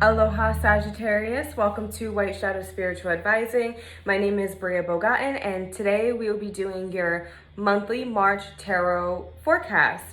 Aloha Sagittarius, welcome to White Shadow Spiritual Advising. My name is BriaBogatin and today we will be doing your monthly March tarot forecast.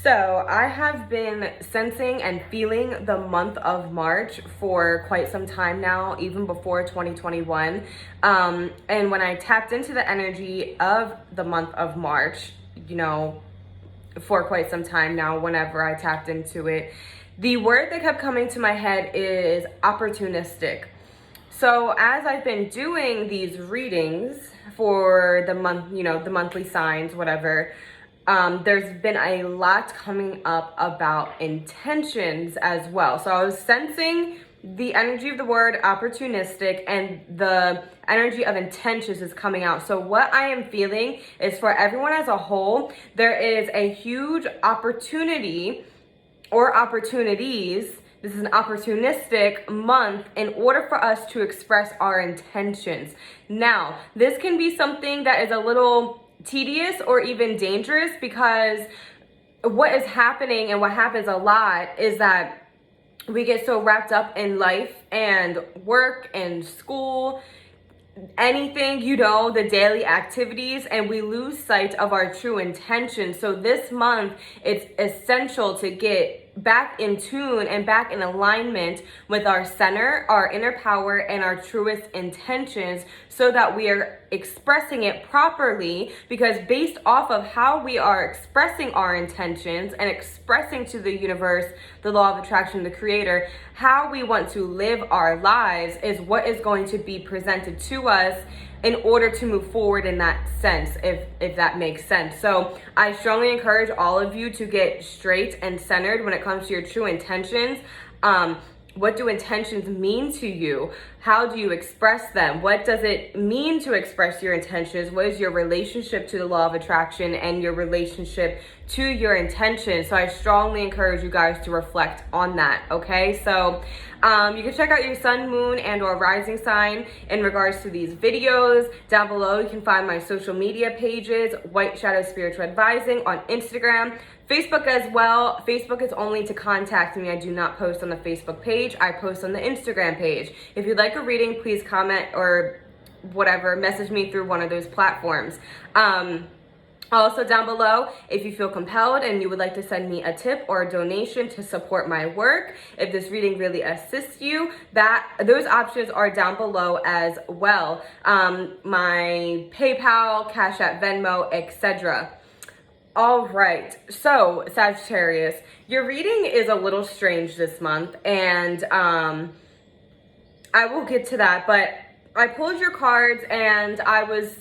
So I have been sensing and feeling the month of March for quite some time now, even before 2021. And when I tapped into the energy of the month of March, for quite some time now, whenever I tapped into it, the word that kept coming to my head is opportunistic. So as I've been doing these readings for the month, the monthly signs, whatever, there's been a lot coming up about intentions as well. So I was sensing the energy of the word opportunistic and the energy of intentions is coming out. So what I am feeling is for everyone as a whole, there is a huge opportunity or opportunities. This is an opportunistic month in order for us to express our intentions. Now, this can be something that is a little tedious or even dangerous because what is happening and what happens a lot is that we get so wrapped up in life and work and school, anything, the daily activities, and we lose sight of our true intentions. So this month, it's essential to get back in tune and back in alignment with our center, our inner power, and our truest intentions so that we are expressing it properly, because based off of how we are expressing our intentions and expressing to the universe, the law of attraction, the creator, how we want to live our lives is what is going to be presented to us in order to move forward in that sense, if that makes sense. So I strongly encourage all of you to get straight and centered when it comes to your true intentions. What do intentions mean to you? How do you express them? What does it mean to express your intentions? What is your relationship to the law of attraction and your relationship to your intentions? So I strongly encourage you guys to reflect on that, okay? So you can check out your sun, moon, and or rising sign in regards to these videos. Down below, you can find my social media pages, White Shadow Spiritual Advising on Instagram, Facebook as well. Facebook is only to contact me. I do not post on the Facebook page. I post on the Instagram page. If you'd like a reading, please comment or whatever, message me through one of those platforms. Also down below, if you feel compelled and you would like to send me a tip or a donation to support my work, if this reading really assists you, those options are down below as well. My PayPal, CASHAPP, VENMO, etc. All right, so Sagittarius, your reading is a little strange this month, and I will get to that, but I pulled your cards and I was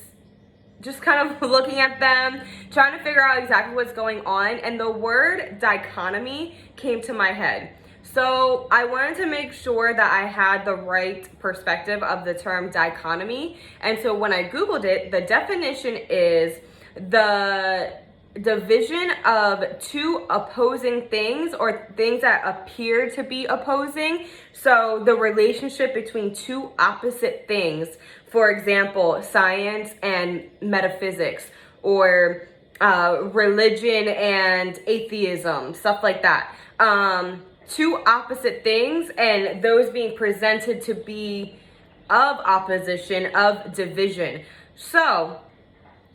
just kind of looking at them, trying to figure out exactly what's going on, and the word dichotomy came to my head. So I wanted to make sure that I had the right perspective of the term dichotomy, and so when I Googled it, the definition is the division of two opposing things or things that appear to be opposing. So the relationship between two opposite things, for example, science and metaphysics, or religion and atheism, stuff like that. Two opposite things, and those being presented to be of opposition, of division. So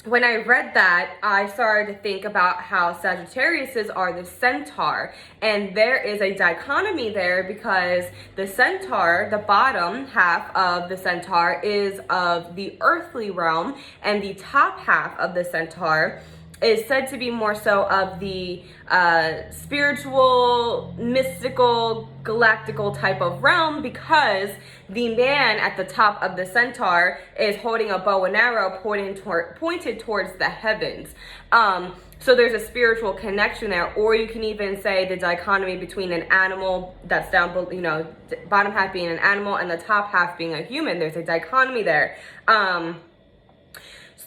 when I read that, I started to think about how Sagittariuses are the centaur, and there is a dichotomy there because the centaur, the bottom half of the centaur, is of the earthly realm, and the top half of the centaur is said to be more so of the spiritual, mystical, galactical type of realm, because the man at the top of the centaur is holding a bow and arrow pointed towards the heavens. So there's a spiritual connection there, or you can even say the dichotomy between an animal that's down below, bottom half being an animal and the top half being a human. There's a dichotomy there.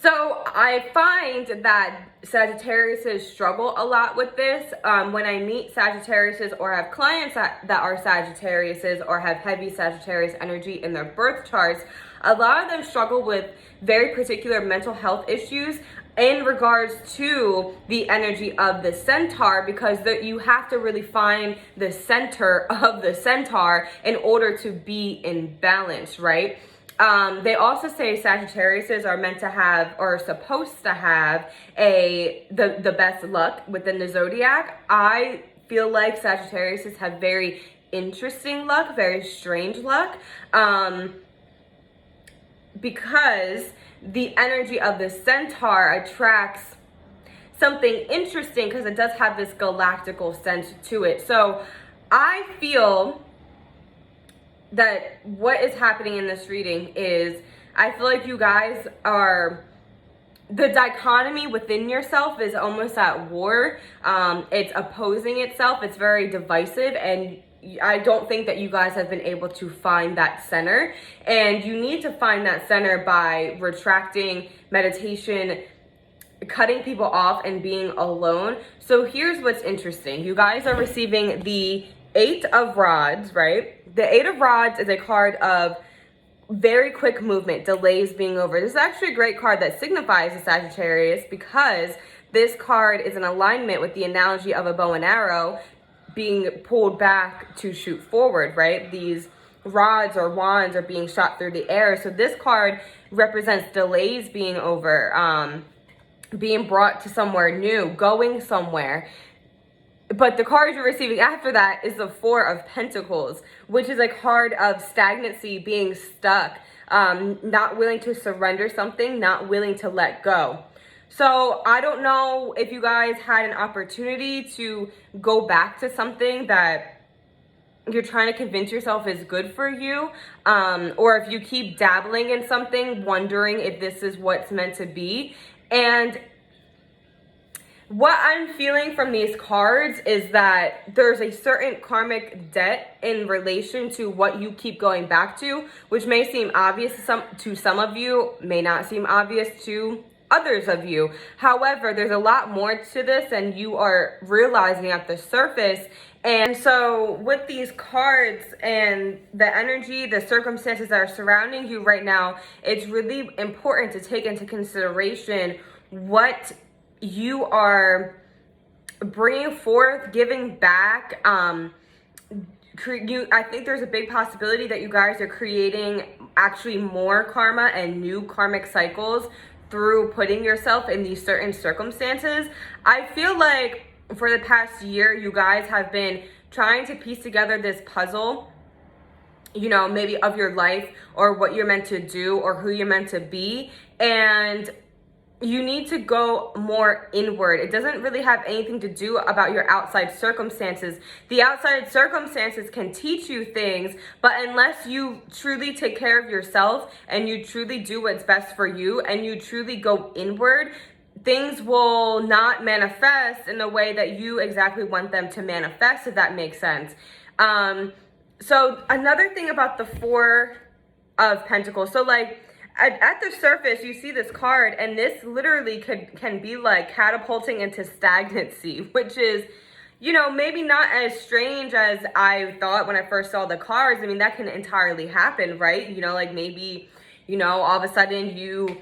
So I find that Sagittariuses struggle a lot with this. When I meet Sagittariuses or have clients that are Sagittariuses or have heavy Sagittarius energy in their birth charts, a lot of them struggle with very particular mental health issues. in regards to the energy of the centaur, because you have to really find the center of the centaur in order to be in balance, right? They also say Sagittariuses are meant to have, or supposed to have, the best luck within the zodiac. I feel like Sagittariuses have very interesting luck, very strange luck, because the energy of the centaur attracts something interesting because it does have this galactical sense to it. So I feel that what is happening in this reading is, I feel like you guys are, the dichotomy within yourself is almost at war. It's opposing itself. It's very divisive, and I don't think that you guys have been able to find that center. And you need to find that center by retracting, meditation, cutting people off, and being alone. So here's what's interesting. You guys are receiving the 8 of Rods, right? The 8 of Rods is a card of very quick movement, delays being over. This is actually a great card that signifies a Sagittarius, because this card is in alignment with the analogy of a bow and arrow being pulled back to shoot forward, right? These rods or wands are being shot through the air. So this card represents delays being over, being brought to somewhere new, going somewhere. But the card you're receiving after that is the 4 of Pentacles, which is a card of stagnancy, being stuck, not willing to surrender something, not willing to let go. So I don't know if you guys had an opportunity to go back to something that you're trying to convince yourself is good for you, or if you keep dabbling in something, wondering if this is what's meant to be. And what I'm feeling from these cards is that there's a certain karmic debt in relation to what you keep going back to, which may seem obvious to some of you, may not seem obvious to others of you. However, there's a lot more to this and you are realizing at the surface. And so with these cards and the energy, the circumstances that are surrounding you right now, it's really important to take into consideration what you are bringing forth, giving back. I think there's a big possibility that you guys are creating actually more karma and new karmic cycles through putting yourself in these certain circumstances. I feel like for the past year, you guys have been trying to piece together this puzzle, you know, maybe of your life or what you're meant to do or who you're meant to be. And you need to go more inward. It doesn't really have anything to do about your outside circumstances. The outside circumstances can teach you things, but unless you truly take care of yourself and you truly do what's best for you and you truly go inward, things will not manifest in the way that you exactly want them to manifest, if that makes sense. So another thing about the 4 of Pentacles, so like, at the surface, you see this card, and this literally can be like catapulting into stagnancy, which is, you know, maybe not as strange as I thought when I first saw the cards. I mean, that can entirely happen, right? You know, like maybe, you know, all of a sudden you,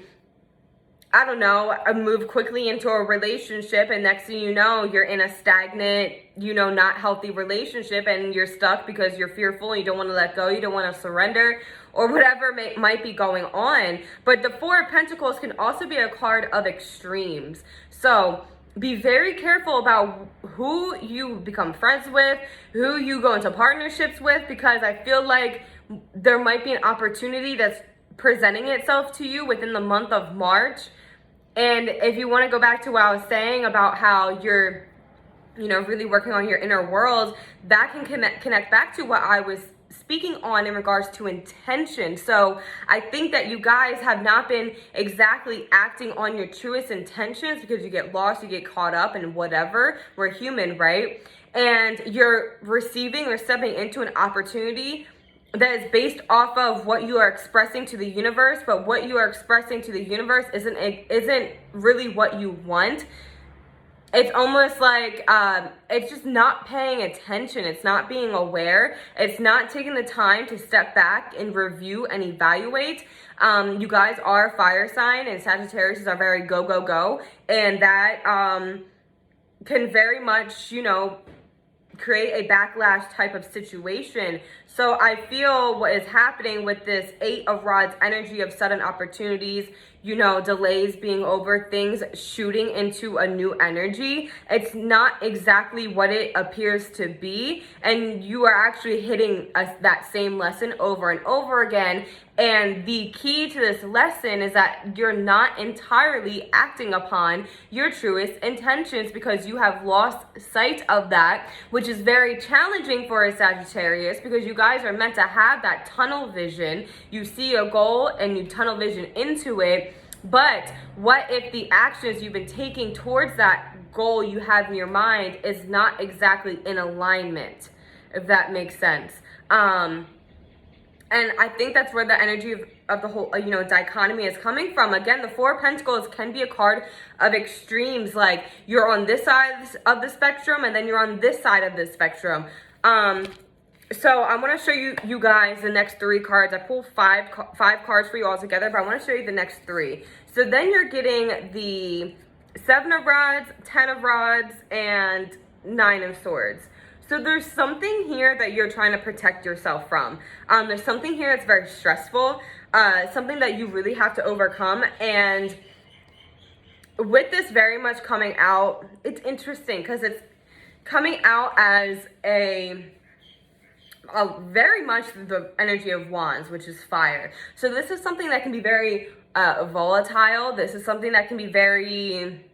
I don't know, move quickly into a relationship, and next thing you know, you're in a stagnant, you know, not healthy relationship, and you're stuck because you're fearful and you don't want to let go, you don't want to surrender, or whatever might be going on. But the 4 of Pentacles can also be a card of extremes. So be very careful about who you become friends with, who you go into partnerships with, because I feel like there might be an opportunity that's presenting itself to you within the month of March. And if you want to go back to what I was saying about how you're, you know, really working on your inner world, that can connect back to what I was speaking on in regards to intention. So I think that you guys have not been exactly acting on your truest intentions because you get lost, you get caught up in whatever. We're human, right? And you're receiving or stepping into an opportunity that is based off of what you are expressing to the universe, but what you are expressing to the universe isn't really what you want. it's almost like it's just not paying attention. It's not being aware. It's not taking the time to step back and review and evaluate. You guys are fire sign, and Sagittarius are very go, go, go. And that can very much, you know, create a backlash type of situation. So I feel what is happening with this 8 of Rods energy of sudden opportunities, you know, delays being over, things shooting into a new energy. It's not exactly what it appears to be. And you are actually hitting that same lesson over and over again. And the key to this lesson is that you're not entirely acting upon your truest intentions because you have lost sight of that, which is very challenging for a Sagittarius because you guys are meant to have that tunnel vision. You see a goal and you tunnel vision into it. But what if the actions you've been taking towards that goal you have in your mind is not exactly in alignment, if that makes sense? And I think that's where the energy of the whole, you know, dichotomy is coming from. Again, the Four of Pentacles can be a card of extremes. Like you're on this side of the spectrum and then you're on this side of the spectrum. So I want to show you guys the next 3 cards. I pulled five cards for you all together, but I want to show you the next 3. So then you're getting the 7 of Rods, 10 of Rods, and 9 of Swords. So there's something here that you're trying to protect yourself from. There's something here that's very stressful, something that you really have to overcome. And with this very much coming out, it's interesting because it's coming out as a very much the energy of Wands, which is fire. So this is something that can be very volatile. This is something that can be very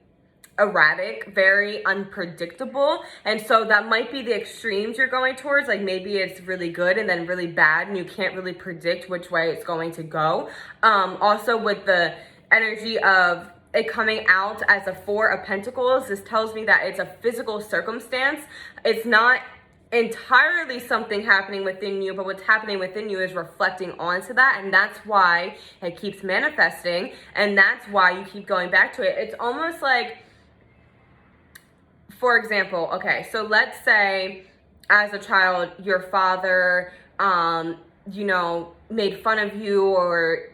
erratic, very unpredictable. And so that might be the extremes you're going towards. Like maybe it's really good and then really bad and you can't really predict which way it's going to go. Also with the energy of it coming out as a 4 of Pentacles, this tells me that it's a physical circumstance. It's not entirely something happening within you, but what's happening within you is reflecting onto that, and that's why it keeps manifesting, and that's why you keep going back to it. It's almost like, for example, okay, so let's say as a child your father you know, made fun of you or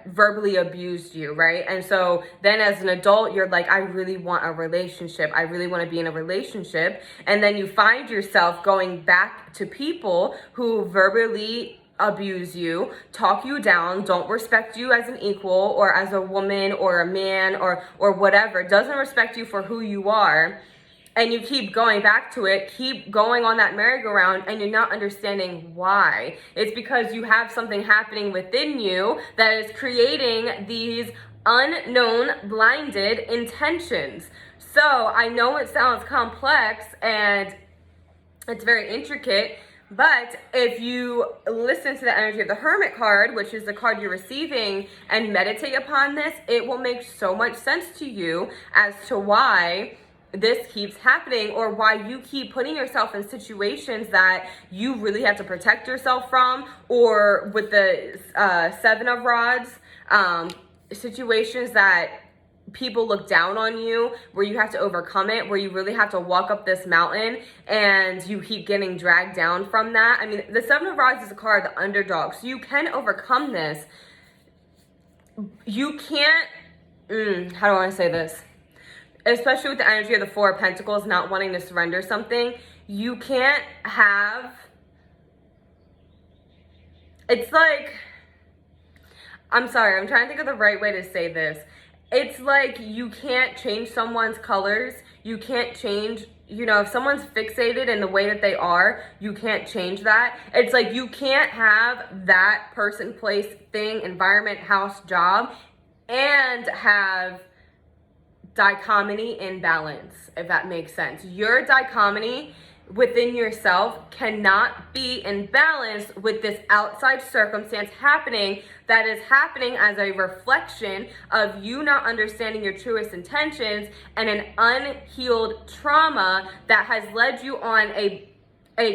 verbally abused you, right? And so then as an adult, you're like, I really want a relationship. I really want to be in a relationship. And then you find yourself going back to people who verbally abuse you, talk you down, don't respect you as an equal or as a woman or a man or whatever, doesn't respect you for who you are. And you keep going back to it, keep going on that merry-go-round, and you're not understanding why. It's because you have something happening within you that is creating these unknown, blinded intentions. So I know it sounds complex and it's very intricate, but if you listen to the energy of the Hermit card, which is the card you're receiving, and meditate upon this, it will make so much sense to you as to why this keeps happening or why you keep putting yourself in situations that you really have to protect yourself from, or with the 7 of Rods, situations that people look down on you, where you have to overcome it, where you really have to walk up this mountain and you keep getting dragged down from that. I mean, the 7 of Rods is a card, the underdog, so you can overcome this. You can't, how do I want to say this? Especially with the energy of the 4 of Pentacles, not wanting to surrender something, you can't have, it's like, I'm sorry, I'm trying to think of the right way to say this. It's like you can't change someone's colors. You can't change, you know, if someone's fixated in the way that they are, you can't change that. It's like you can't have that person, place, thing, environment, house, job, and have dichotomy in balance, if that makes sense. Your dichotomy within yourself cannot be in balance with this outside circumstance happening that is happening as a reflection of you not understanding your truest intentions and an unhealed trauma that has led you on a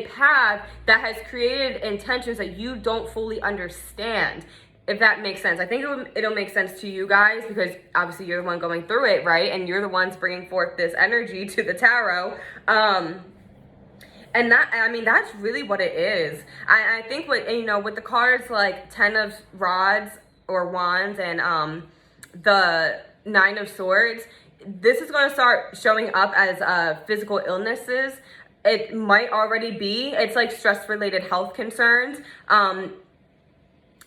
path that has created intentions that you don't fully understand. if that makes sense. I think it'll make sense to you guys because obviously you're the one going through it, right? And you're the ones bringing forth this energy to the tarot. And that, I mean, that's really what it is. I think with, you know, with the cards like 10 of rods or wands and the 9 of swords, this is going to start showing up as physical illnesses. It might already be. It's like stress-related health concerns.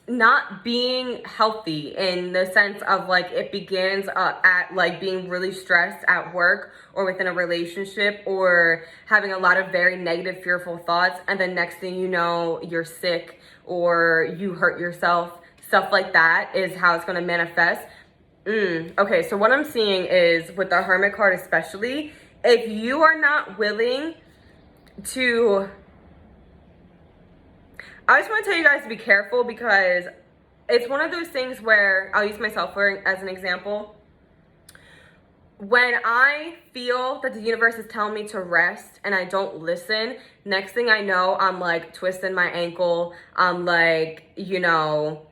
Not being healthy in the sense of like it begins at like being really stressed at work or within a relationship or having a lot of very negative, fearful thoughts. And then next thing you know, you're sick or you hurt yourself. Stuff like that is how it's going to manifest. Okay, so what I'm seeing is with the Hermit card especially, if you are not willing to... I just want to tell you guys to be careful because it's one of those things where, I'll use myself as an example. When I feel that the universe is telling me to rest and I don't listen, next thing I know, I'm like twisting my ankle. I'm like, you know,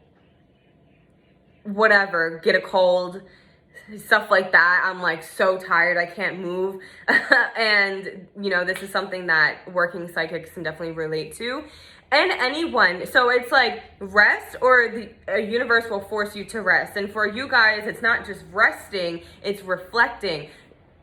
whatever, get a cold, stuff like that. I'm like so tired, I can't move. And, you know, this is something that working psychics can definitely relate to. And anyone, so it's like rest or the universe will force you to rest. And for you guys, it's not just resting, it's reflecting.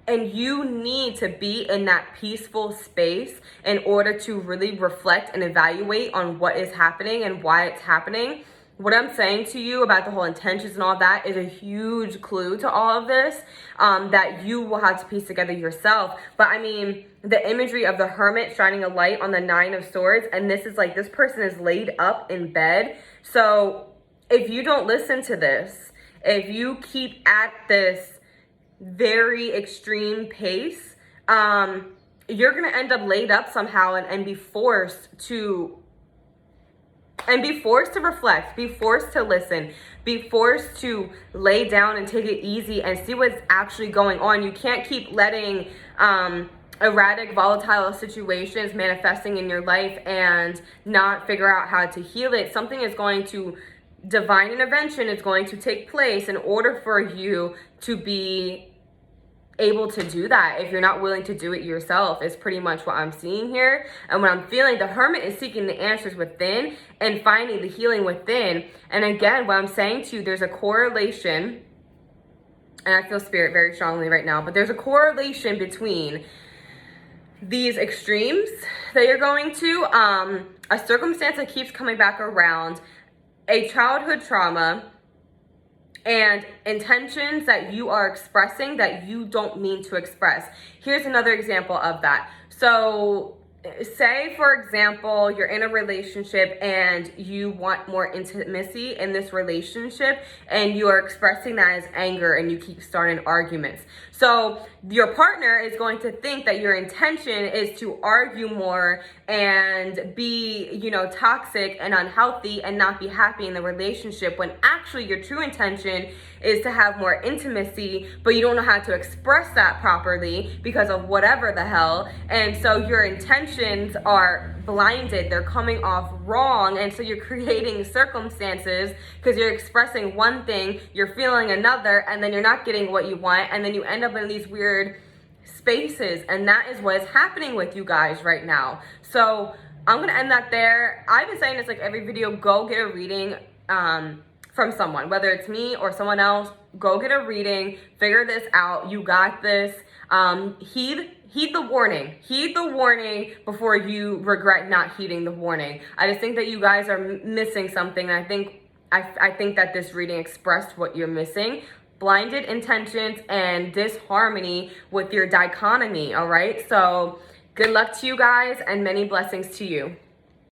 And you need to be in that peaceful space in order to really reflect and evaluate on what is happening and why it's happening. What I'm saying to you about the whole intentions and all that is a huge clue to all of this, that you will have to piece together yourself. But I mean, the imagery of the Hermit shining a light on the 9 of swords, and this is like, this person is laid up in bed. So if you don't listen to this, if you keep at this very extreme pace, you're going to end up laid up somehow and be forced to... And be forced to reflect, be forced to listen, be forced to lay down and take it easy and see what's actually going on. You can't keep letting erratic, volatile situations manifesting in your life and not figure out how to heal it. Something is going to, divine intervention is going to take place in order for you to be able to do that. If you're not willing to do it yourself, is pretty much what I'm seeing here. And what I'm feeling, the Hermit is seeking the answers within and finding the healing within. And again, what I'm saying to you, there's a correlation, and I feel spirit very strongly right now, but there's a correlation between these extremes that you're going to, a circumstance that keeps coming back around, a childhood trauma, and intentions that you are expressing that you don't mean to express. Here's another example of that. So say, for example, you're in a relationship and you want more intimacy in this relationship and you are expressing that as anger and you keep starting arguments. So your partner is going to think that your intention is to argue more and be, you know, toxic and unhealthy and not be happy in the relationship, when actually your true intention is to have more intimacy, but you don't know how to express that properly because of whatever the hell. And so your intentions are blinded, they're coming off wrong, and so you're creating circumstances because you're expressing one thing, you're feeling another, and then you're not getting what you want, and then you end up in these weird spaces. And that is what is happening with you guys right now. So I'm gonna end that there. I've been saying this like every video, go get a reading from someone, whether it's me or someone else. Go get a reading, figure this out, you got this. Heed the warning. Heed the warning before you regret not heeding the warning. I just think that you guys are missing something. I think that this reading expressed what you're missing. Blinded intentions and disharmony with your dichotomy, all right? So good luck to you guys and many blessings to you.